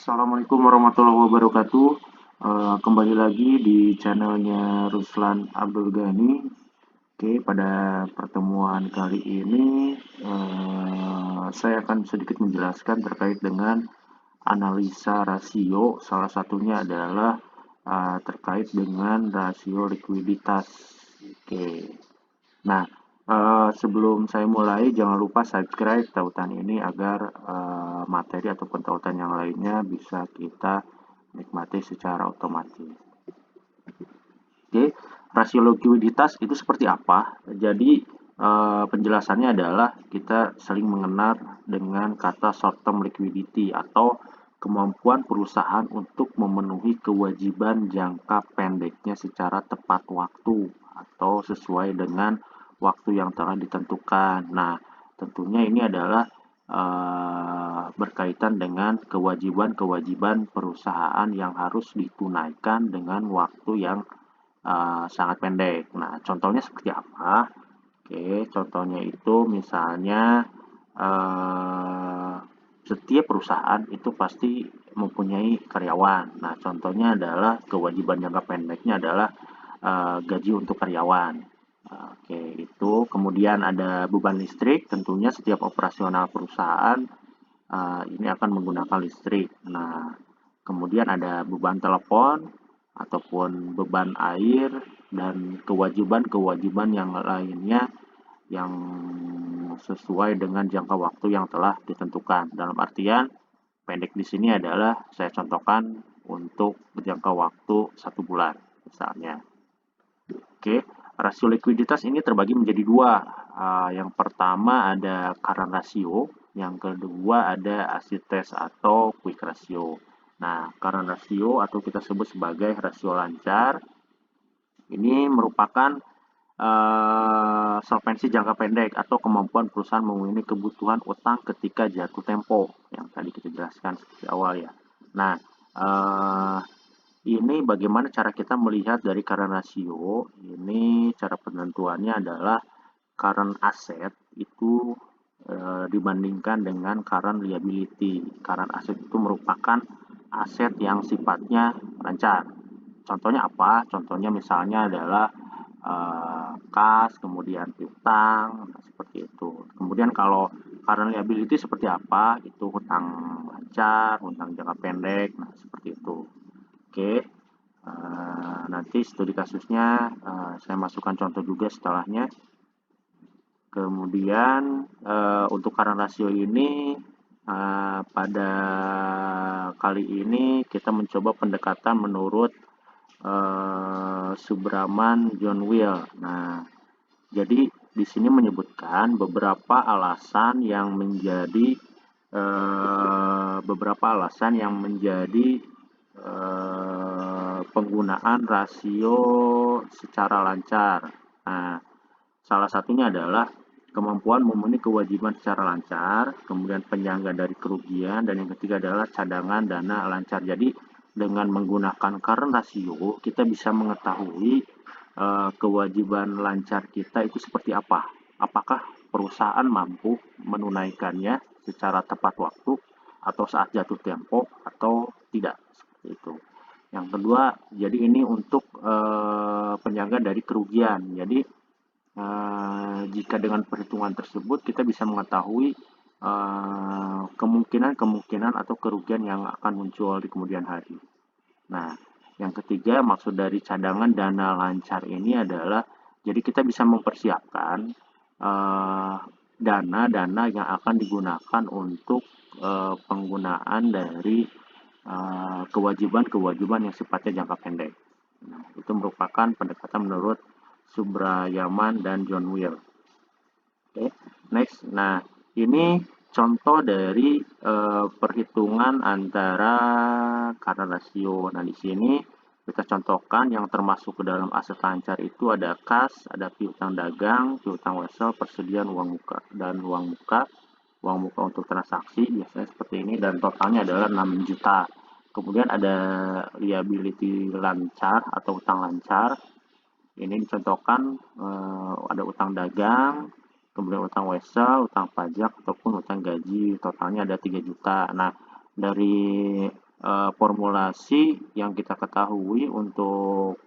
Assalamualaikum warahmatullahi wabarakatuh. Kembali lagi di channelnya Ruslan Abdul Ghani. Oke, pada pertemuan kali ini saya akan sedikit menjelaskan terkait dengan analisa rasio. Salah satunya adalah terkait dengan rasio likuiditas. Oke, nah, sebelum saya mulai, jangan lupa subscribe tautan ini agar materi ataupun tautan yang lainnya bisa kita nikmati secara otomatis. Oke, rasio likuiditas itu seperti apa? Jadi, penjelasannya adalah kita sering mengenal dengan kata short term liquidity atau kemampuan perusahaan untuk memenuhi kewajiban jangka pendeknya secara tepat waktu atau sesuai dengan waktu yang telah ditentukan. Nah, tentunya ini adalah berkaitan dengan kewajiban-kewajiban perusahaan yang harus ditunaikan dengan waktu yang sangat pendek. Nah, contohnya seperti apa? Oke, contohnya itu misalnya uh, setiap perusahaan itu pasti mempunyai karyawan. Nah, contohnya adalah kewajiban jangka pendeknya adalah gaji untuk karyawan. Oke, itu kemudian ada beban listrik. Tentunya setiap operasional perusahaan ini akan menggunakan listrik. Nah, kemudian ada beban telepon ataupun beban air dan kewajiban-kewajiban yang lainnya yang sesuai dengan jangka waktu yang telah ditentukan. Dalam artian pendek di sini adalah saya contohkan untuk jangka waktu 1 bulan misalnya. Oke, rasio likuiditas ini terbagi menjadi dua. Yang pertama ada current ratio, yang kedua ada acid test atau quick ratio. Nah, current ratio atau kita sebut sebagai rasio lancar, ini merupakan solvensi jangka pendek atau kemampuan perusahaan memenuhi kebutuhan utang ketika jatuh tempo, yang tadi kita jelaskan seperti awal ya. Nah, ini bagaimana cara kita melihat dari current ratio? Ini cara penentuannya adalah current asset itu dibandingkan dengan current liability. Current asset itu merupakan aset yang sifatnya lancar. Contohnya apa? Contohnya misalnya adalah kas, kemudian piutang, nah, seperti itu. Kemudian kalau current liability seperti apa? Itu hutang lancar, hutang jangka pendek, nah seperti itu. Oke, nanti studi kasusnya saya masukkan contoh juga setelahnya. Kemudian untuk current ratio ini pada kali ini kita mencoba pendekatan menurut Subraman John Will. Nah, jadi di sini menyebutkan beberapa alasan yang menjadi penggunaan rasio secara lancar. Nah, salah satunya adalah kemampuan memenuhi kewajiban secara lancar, kemudian penyangga dari kerugian, dan yang ketiga adalah cadangan dana lancar. Jadi dengan menggunakan current ratio, kita bisa mengetahui kewajiban lancar kita itu seperti apa. Apakah perusahaan mampu menunaikannya secara tepat waktu atau saat jatuh tempo atau tidak, seperti itu. Yang kedua, jadi ini untuk penyangga dari kerugian. Jadi jika dengan perhitungan tersebut kita bisa mengetahui kemungkinan-kemungkinan atau kerugian yang akan muncul di kemudian hari. Nah, yang ketiga maksud dari cadangan dana lancar ini adalah jadi kita bisa mempersiapkan dana-dana yang akan digunakan untuk penggunaan dari kewajiban-kewajiban yang sifatnya jangka pendek. Nah, itu merupakan pendekatan menurut Subrayaman dan John Will. Oke, next. Nah, ini contoh dari perhitungan antara current ratio. Nah, di sini kita contohkan yang termasuk ke dalam aset lancar itu ada kas, ada piutang dagang, piutang wesel, persediaan uang muka dan uang muka untuk transaksi biasanya seperti ini, dan totalnya adalah 6 juta. Kemudian ada liability lancar atau utang lancar. Ini dicontohkan ada utang dagang, kemudian utang wesel, utang pajak ataupun utang gaji, totalnya ada 3 juta. Nah, dari formulasi yang kita ketahui untuk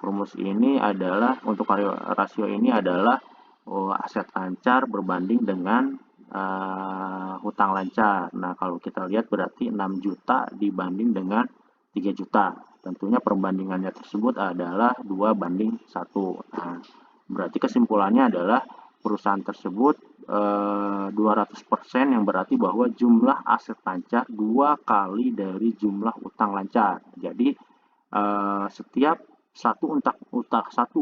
rumus ini adalah untuk rasio ini adalah aset lancar berbanding dengan hutang lancar. Nah, kalau kita lihat berarti 6 juta dibanding dengan 3 juta. Tentunya perbandingannya tersebut adalah 2 banding 1. Nah, berarti kesimpulannya adalah perusahaan tersebut 200% yang berarti bahwa jumlah aset lancar 2 kali dari jumlah utang lancar. Jadi setiap satu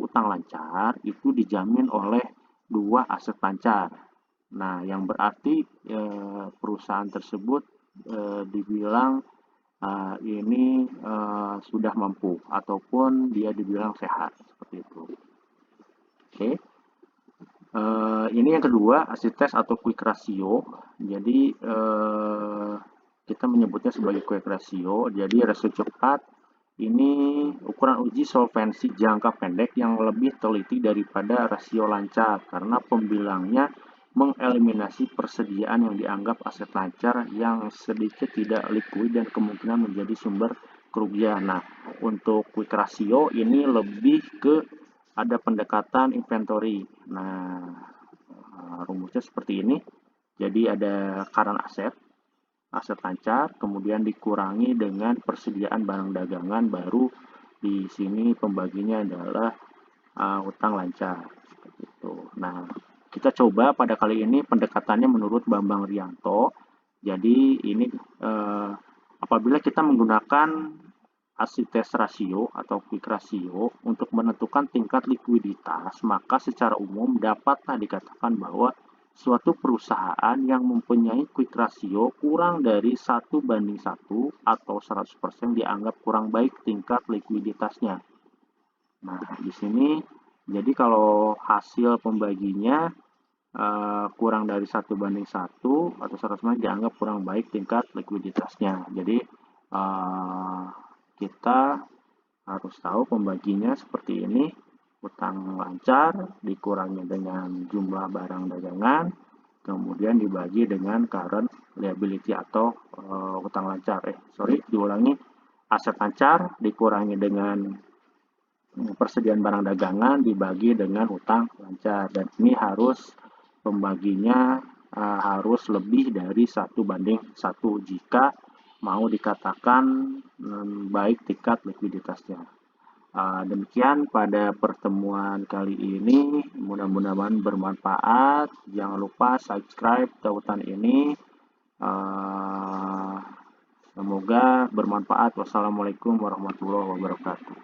utang lancar itu dijamin oleh 2 aset lancar. Nah, yang berarti perusahaan tersebut dibilang ini sudah mampu ataupun dia dibilang sehat seperti itu. Oke. Ini yang kedua, acid test atau quick ratio. Jadi kita menyebutnya sebagai quick ratio. Jadi rasio cepat ini ukuran uji solvensi jangka pendek yang lebih teliti daripada rasio lancar karena pembilangnya mengeliminasi persediaan yang dianggap aset lancar yang sedikit tidak likuid dan kemungkinan menjadi sumber kerugian. Nah, untuk quick ratio ini lebih ke ada pendekatan inventory. Nah, rumusnya seperti ini. Jadi ada current aset lancar, kemudian dikurangi dengan persediaan barang dagangan, baru di sini pembaginya adalah utang lancar. Seperti itu. Nah, kita coba pada kali ini pendekatannya menurut Bambang Rianto. Jadi ini apabila kita menggunakan acid test ratio atau quick ratio untuk menentukan tingkat likuiditas, maka secara umum dapatlah dikatakan bahwa suatu perusahaan yang mempunyai quick ratio kurang dari 1:1 atau 100% dianggap kurang baik tingkat likuiditasnya. Nah, di sini jadi kalau hasil pembaginya kurang dari 1:1 atau 100% dianggap kurang baik tingkat likuiditasnya. Jadi kita harus tahu pembaginya seperti ini. Utang lancar dikurangi dengan jumlah barang dagangan, kemudian dibagi dengan current liability atau utang lancar. Diulangi, aset lancar dikurangi dengan persediaan barang dagangan dibagi dengan utang lancar, dan ini harus pembaginya harus lebih dari 1:1 jika mau dikatakan baik tingkat likuiditasnya. Demikian pada pertemuan kali ini, mudah-mudahan bermanfaat. Jangan lupa subscribe tautan ini. Semoga bermanfaat. Wassalamualaikum warahmatullahi wabarakatuh.